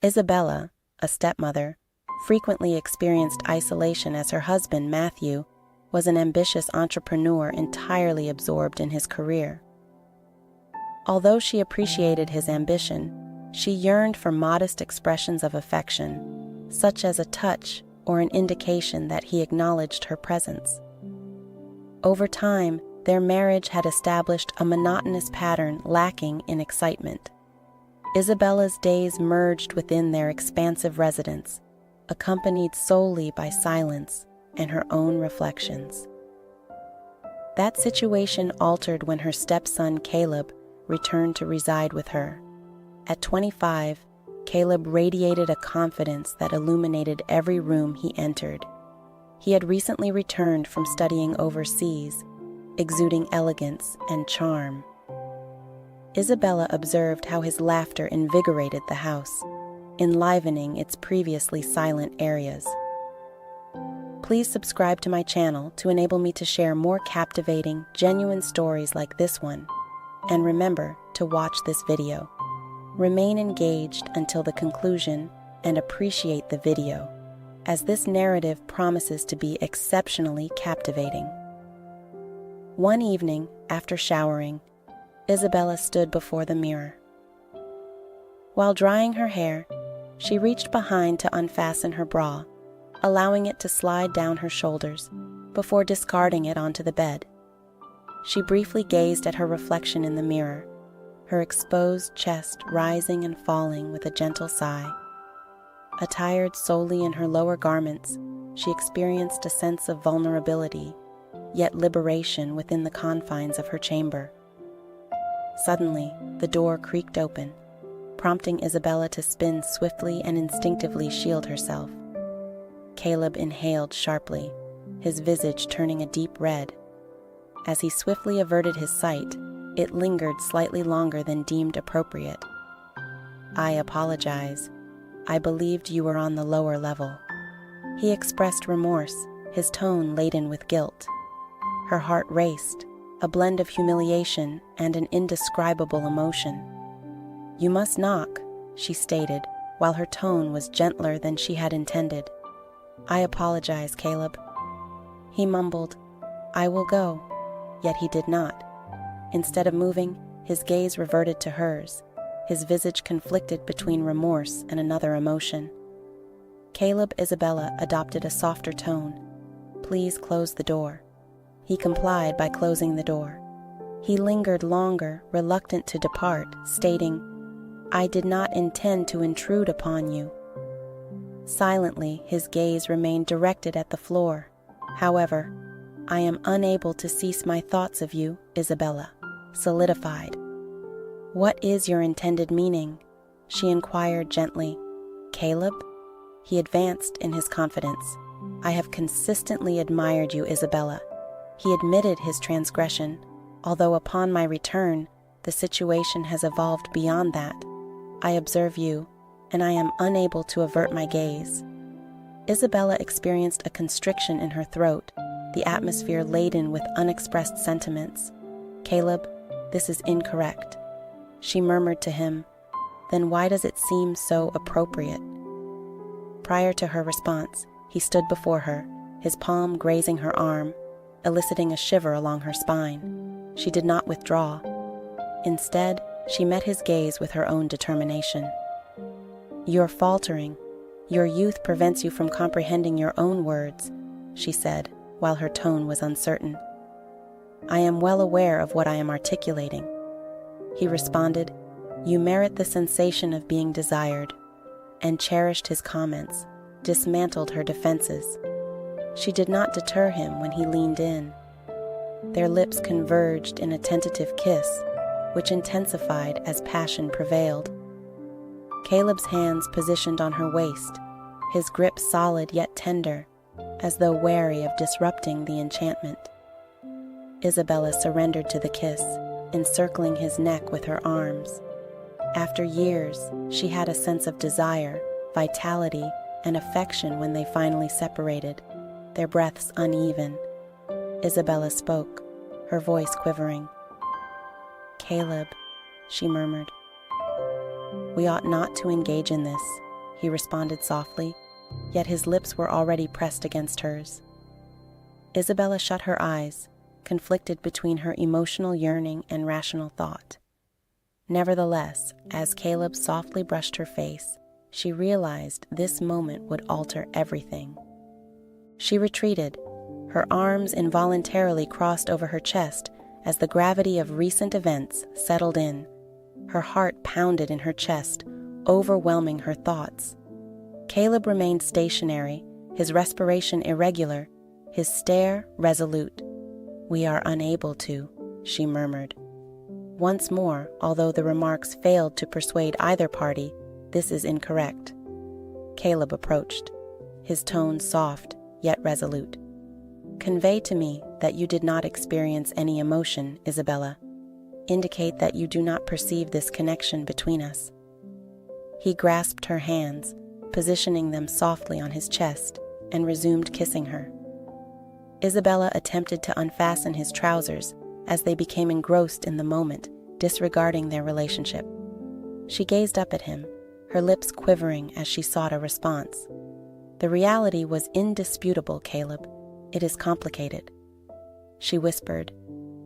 Isabella, a stepmother, frequently experienced isolation as her husband, Matthew, was an ambitious entrepreneur entirely absorbed in his career. Although she appreciated his ambition, she yearned for modest expressions of affection, such as a touch or an indication that he acknowledged her presence. Over time, their marriage had established a monotonous pattern lacking in excitement. Isabella's days merged within their expansive residence, accompanied solely by silence and her own reflections. That situation altered when her stepson Caleb returned to reside with her. At 25, Caleb radiated a confidence that illuminated every room he entered. He had recently returned from studying overseas, exuding elegance and charm. Isabella observed how his laughter invigorated the house, enlivening its previously silent areas. Please subscribe to my channel to enable me to share more captivating, genuine stories like this one. And remember to watch this video. Remain engaged until the conclusion and appreciate the video, as this narrative promises to be exceptionally captivating. One evening, after showering, Isabella stood before the mirror. While drying her hair, she reached behind to unfasten her bra, allowing it to slide down her shoulders before discarding it onto the bed. She briefly gazed at her reflection in the mirror, her exposed chest rising and falling with a gentle sigh. Attired solely in her lower garments, she experienced a sense of vulnerability, yet liberation within the confines of her chamber. Suddenly, the door creaked open, prompting Isabella to spin swiftly and instinctively shield herself. Caleb inhaled sharply, his visage turning a deep red. As he swiftly averted his sight, it lingered slightly longer than deemed appropriate. "I apologize. I believed you were on the lower level." He expressed remorse, his tone laden with guilt. Her heart raced, a blend of humiliation and an indescribable emotion. "You must knock," she stated, while her tone was gentler than she had intended. "I apologize, Caleb." He mumbled, "I will go," yet he did not. Instead of moving, his gaze reverted to hers, his visage conflicted between remorse and another emotion. Caleb Isabella adopted a softer tone. "Please close the door." He complied by closing the door. He lingered longer, reluctant to depart, stating, "I did not intend to intrude upon you." Silently, his gaze remained directed at the floor. However, "I am unable to cease my thoughts of you, Isabella," solidified. "What is your intended meaning?" she inquired gently. "Caleb?" He advanced in his confidence. "I have consistently admired you, Isabella." He admitted his transgression, although upon my return, the situation has evolved beyond that. "I observe you, and I am unable to avert my gaze." Isabella experienced a constriction in her throat, the atmosphere laden with unexpressed sentiments. "Caleb, this is incorrect." She murmured to him, "Then why does it seem so appropriate?" Prior to her response, he stood before her, his palm grazing her arm, eliciting a shiver along her spine. She did not withdraw. Instead, she met his gaze with her own determination. "You're faltering. Your youth prevents you from comprehending your own words," she said, while her tone was uncertain. "I am well aware of what I am articulating." He responded, "You merit the sensation of being desired," and cherished his comments, dismantled her defenses. She did not deter him when he leaned in. Their lips converged in a tentative kiss, which intensified as passion prevailed. Caleb's hands positioned on her waist, his grip solid yet tender, as though wary of disrupting the enchantment. Isabella surrendered to the kiss, encircling his neck with her arms. After years, she had a sense of desire, vitality, and affection when they finally separated, their breaths uneven. Isabella spoke, her voice quivering. "Caleb," she murmured, "we ought not to engage in this. he responded softly, yet his lips were already pressed against hers. Isabella shut her eyes, conflicted between her emotional yearning and rational thought. Nevertheless, as Caleb softly brushed her face, she realized this moment would alter everything. She retreated, her arms involuntarily crossed over her chest as the gravity of recent events settled in. Her heart pounded in her chest, overwhelming her thoughts. Caleb remained stationary, his respiration irregular, his stare resolute. "We are unable to," she murmured. Once more, although the remarks failed to persuade either party, "This is incorrect." Caleb approached, his tone soft yet resolute. "Convey to me that you did not experience any emotion, Isabella. Indicate that you do not perceive this connection between us." He grasped her hands, positioning them softly on his chest, and resumed kissing her. Isabella attempted to unfasten his trousers as they became engrossed in the moment, disregarding their relationship. She gazed up at him, her lips quivering as she sought a response. "The reality was indisputable, Caleb. It is complicated." She whispered.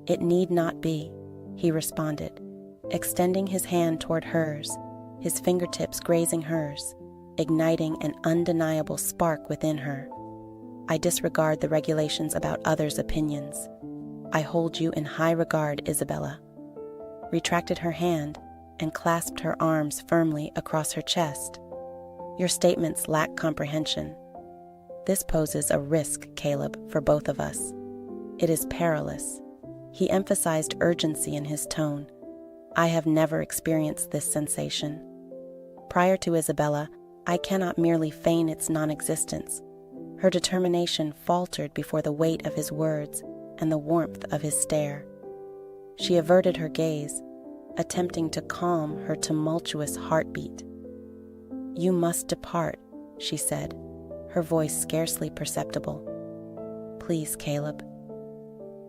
"It need not be," he responded, extending his hand toward hers, his fingertips grazing hers, igniting an undeniable spark within her. "I disregard the regulations about others' opinions. I hold you in high regard, Isabella." Retracted her hand and clasped her arms firmly across her chest. "Your statements lack comprehension. This poses a risk, Caleb, for both of us. It is perilous." He emphasized urgency in his tone. "I have never experienced this sensation. Prior to Isabella, I cannot merely feign its non-existence." Her determination faltered before the weight of his words and the warmth of his stare. She averted her gaze, attempting to calm her tumultuous heartbeat. "You must depart," she said, her voice scarcely perceptible. "Please, Caleb."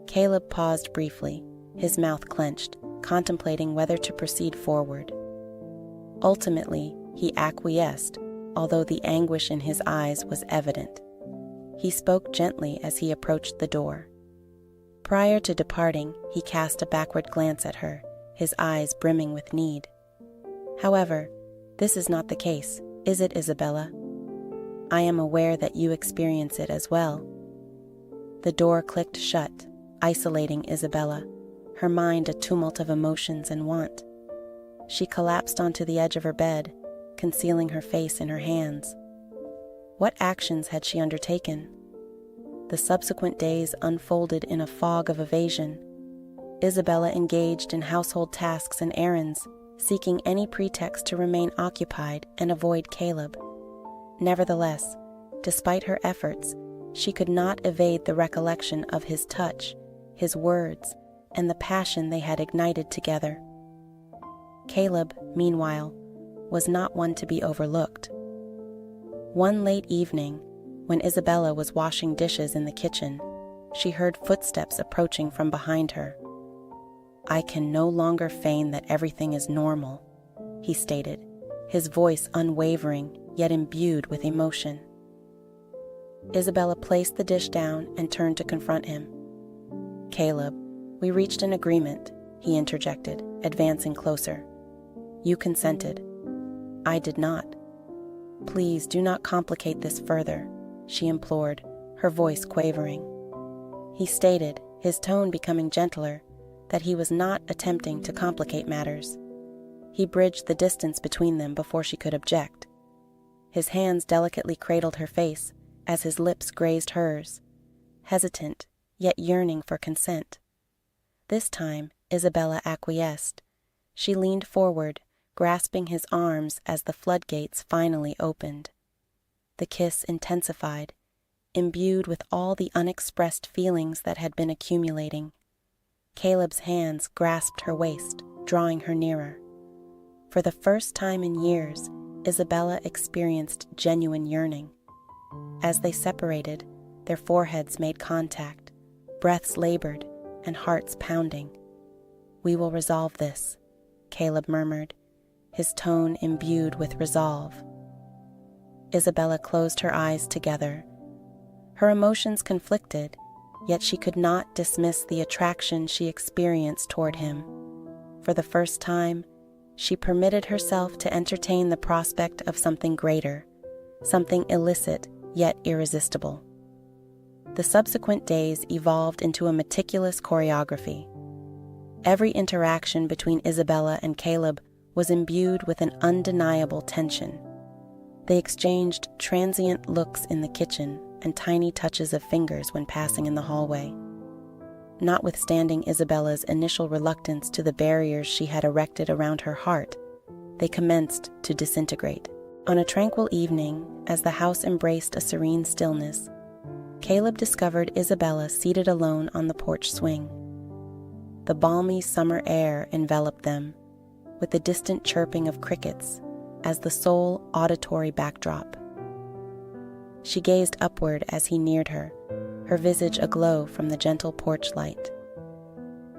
Caleb paused briefly, his mouth clenched, contemplating whether to proceed forward. Ultimately, he acquiesced, although the anguish in his eyes was evident. He spoke gently as he approached the door. Prior to departing, he cast a backward glance at her, his eyes brimming with need. "However, this is not the case, is it, Isabella? I am aware that you experience it as well." The door clicked shut, isolating Isabella, her mind a tumult of emotions and want. She collapsed onto the edge of her bed, concealing her face in her hands. What actions had she undertaken? The subsequent days unfolded in a fog of evasion. Isabella engaged in household tasks and errands, seeking any pretext to remain occupied and avoid Caleb. Nevertheless, despite her efforts, she could not evade the recollection of his touch, his words, and the passion they had ignited together. Caleb, meanwhile, was not one to be overlooked. One late evening, when Isabella was washing dishes in the kitchen, she heard footsteps approaching from behind her. "I can no longer feign that everything is normal," he stated, his voice unwavering yet imbued with emotion. Isabella placed the dish down and turned to confront him. "Caleb, we reached an agreement," he interjected, advancing closer. "You consented. I did not. Please do not complicate this further," she implored, her voice quavering. He stated, his tone becoming gentler, that he was not attempting to complicate matters. He bridged the distance between them before she could object. His hands delicately cradled her face as his lips grazed hers, hesitant yet yearning for consent. This time, Isabella acquiesced. She leaned forward, grasping his arms as the floodgates finally opened. The kiss intensified, imbued with all the unexpressed feelings that had been accumulating. Caleb's hands grasped her waist, drawing her nearer. For the first time in years, Isabella experienced genuine yearning. As they separated, their foreheads made contact, breaths labored, and hearts pounding. "We will resolve this," Caleb murmured, his tone imbued with resolve. Isabella closed her eyes together. Her emotions conflicted, yet she could not dismiss the attraction she experienced toward him. For the first time, she permitted herself to entertain the prospect of something greater, something illicit yet irresistible. The subsequent days evolved into a meticulous choreography. Every interaction between Isabella and Caleb was imbued with an undeniable tension. They exchanged transient looks in the kitchen and tiny touches of fingers when passing in the hallway. Notwithstanding Isabella's initial reluctance to the barriers she had erected around her heart, they commenced to disintegrate. On a tranquil evening, as the house embraced a serene stillness, Caleb discovered Isabella seated alone on the porch swing. The balmy summer air enveloped them, with the distant chirping of crickets as the sole auditory backdrop. She gazed upward as he neared her, her visage aglow from the gentle porch light.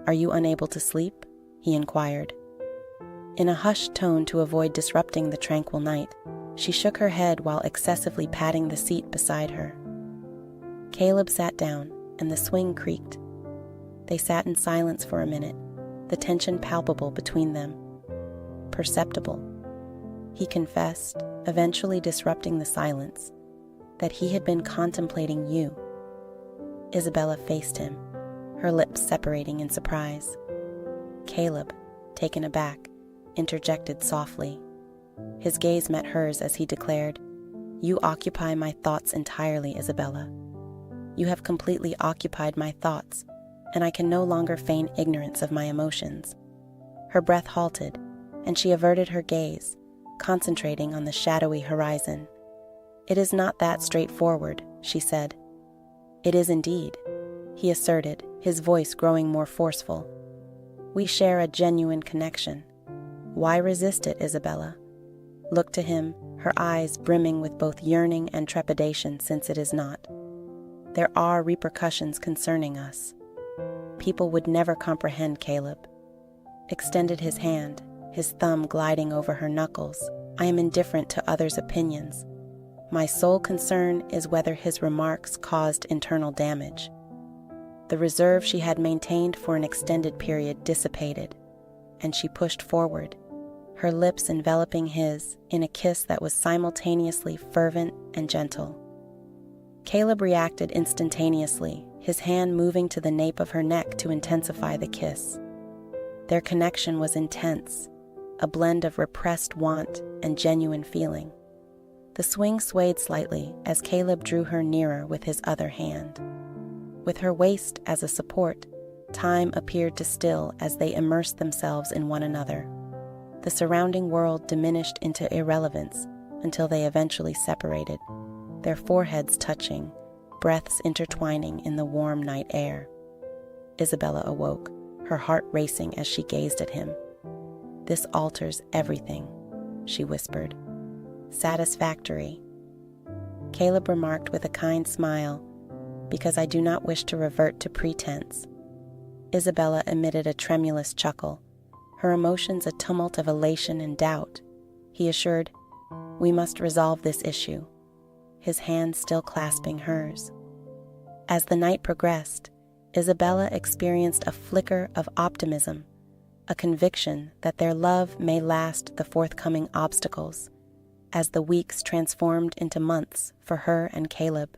"Are you unable to sleep?" he inquired. In a hushed tone to avoid disrupting the tranquil night, she shook her head while excessively patting the seat beside her. Caleb sat down, and the swing creaked. They sat in silence for a minute, the tension palpable between them. Perceptible. He confessed, eventually disrupting the silence, that he had been contemplating you. Isabella faced him, her lips separating in surprise. Caleb, taken aback, interjected softly. His gaze met hers as he declared, "You occupy my thoughts entirely, Isabella. You have completely occupied my thoughts, and I can no longer feign ignorance of my emotions." Her breath halted, and she averted her gaze, concentrating on the shadowy horizon. "It is not that straightforward," she said. "It is indeed," he asserted, his voice growing more forceful. "We share a genuine connection. Why resist it, Isabella? Look to him, her eyes brimming with both yearning and trepidation, since it is not. There are repercussions concerning us. People would never comprehend Caleb." Extended his hand, his thumb gliding over her knuckles. "I am indifferent to others' opinions. My sole concern is whether his remarks caused internal damage." The reserve she had maintained for an extended period dissipated, and she pushed forward, her lips enveloping his in a kiss that was simultaneously fervent and gentle. Caleb reacted instantaneously, his hand moving to the nape of her neck to intensify the kiss. Their connection was intense, a blend of repressed want and genuine feeling. The swing swayed slightly as Caleb drew her nearer with his other hand. With her waist as a support, time appeared to still as they immersed themselves in one another. The surrounding world diminished into irrelevance until they eventually separated, their foreheads touching, breaths intertwining in the warm night air. Isabella awoke, her heart racing as she gazed at him. "This alters everything," she whispered. "Satisfactory," Caleb remarked with a kind smile, "because I do not wish to revert to pretense." Isabella emitted a tremulous chuckle, her emotions a tumult of elation and doubt. He assured, "We must resolve this issue," his hand still clasping hers. As the night progressed, Isabella experienced a flicker of optimism, a conviction that their love may last the forthcoming obstacles, as the weeks transformed into months for her and Caleb,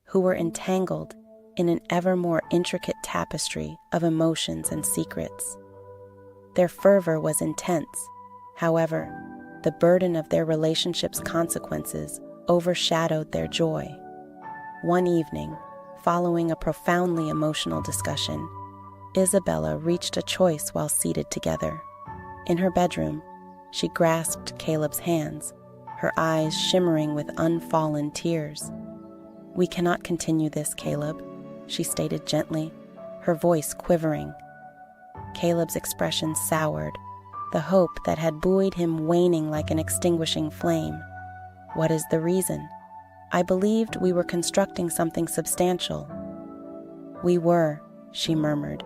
who were entangled in an ever more intricate tapestry of emotions and secrets. Their fervor was intense. However, the burden of their relationship's consequences overshadowed their joy. One evening, following a profoundly emotional discussion, Isabella reached a choice while seated together. In her bedroom, she grasped Caleb's hands, her eyes shimmering with unfallen tears. "We cannot continue this, Caleb," she stated gently, her voice quivering. Caleb's expression soured, the hope that had buoyed him waning like an extinguishing flame. "What is the reason? I believed we were constructing something substantial." "We were," she murmured,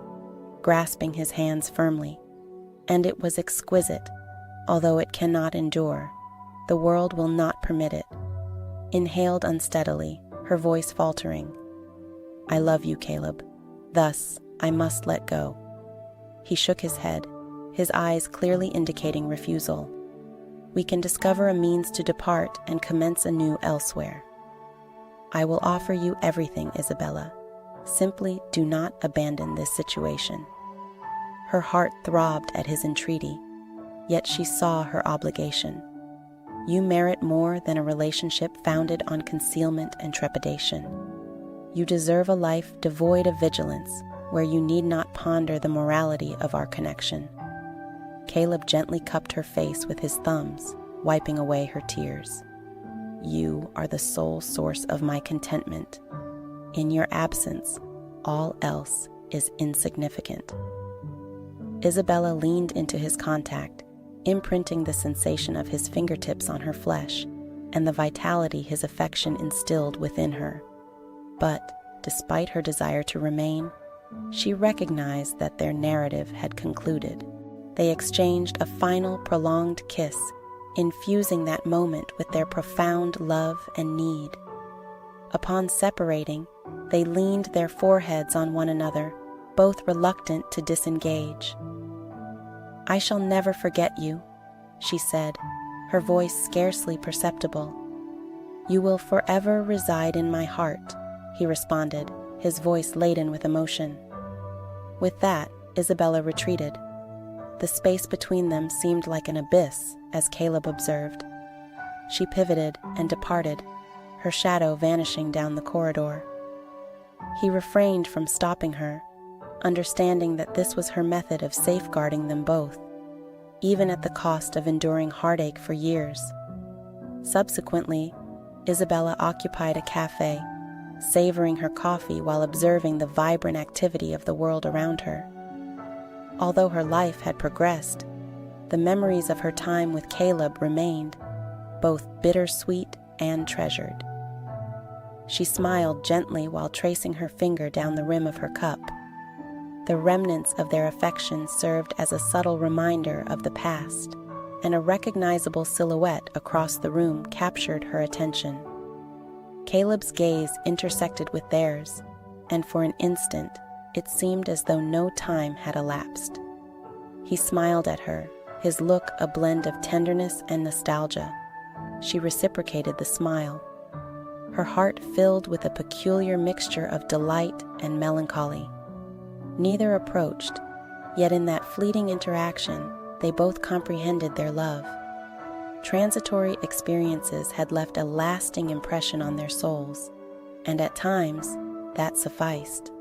grasping his hands firmly. "And it was exquisite, although it cannot endure. The world will not permit it. inhaled unsteadily, her voice faltering. "I love you, Caleb. Thus, I must let go." He shook his head, his eyes clearly indicating refusal. "We can discover a means to depart and commence anew elsewhere. I will offer you everything, Isabella. Simply do not abandon this situation." Her heart throbbed at his entreaty, yet she saw her obligation. "You merit more than a relationship founded on concealment and trepidation. You deserve a life devoid of vigilance, where you need not ponder the morality of our connection." Caleb gently cupped her face with his thumbs, wiping away her tears. "You are the sole source of my contentment. In your absence, all else is insignificant." Isabella leaned into his contact, imprinting the sensation of his fingertips on her flesh and the vitality his affection instilled within her. But, despite her desire to remain, she recognized that their narrative had concluded. They exchanged a final prolonged kiss, infusing that moment with their profound love and need. Upon separating, they leaned their foreheads on one another, both reluctant to disengage. "I shall never forget you," she said, her voice scarcely perceptible. "You will forever reside in my heart," he responded, his voice laden with emotion. With that, Isabella retreated. The space between them seemed like an abyss, as Caleb observed. She pivoted and departed, her shadow vanishing down the corridor. He refrained from stopping her, understanding that this was her method of safeguarding them both, even at the cost of enduring heartache for years. Subsequently, Isabella occupied a cafe, savoring her coffee while observing the vibrant activity of the world around her. Although her life had progressed, the memories of her time with Caleb remained, both bittersweet and treasured. She smiled gently while tracing her finger down the rim of her cup. The remnants of their affection served as a subtle reminder of the past, and a recognizable silhouette across the room captured her attention. Caleb's gaze intersected with theirs, and for an instant, it seemed as though no time had elapsed. He smiled at her, his look a blend of tenderness and nostalgia. She reciprocated the smile, her heart filled with a peculiar mixture of delight and melancholy. Neither approached, yet in that fleeting interaction, they both comprehended their love. Transitory experiences had left a lasting impression on their souls, and at times, that sufficed.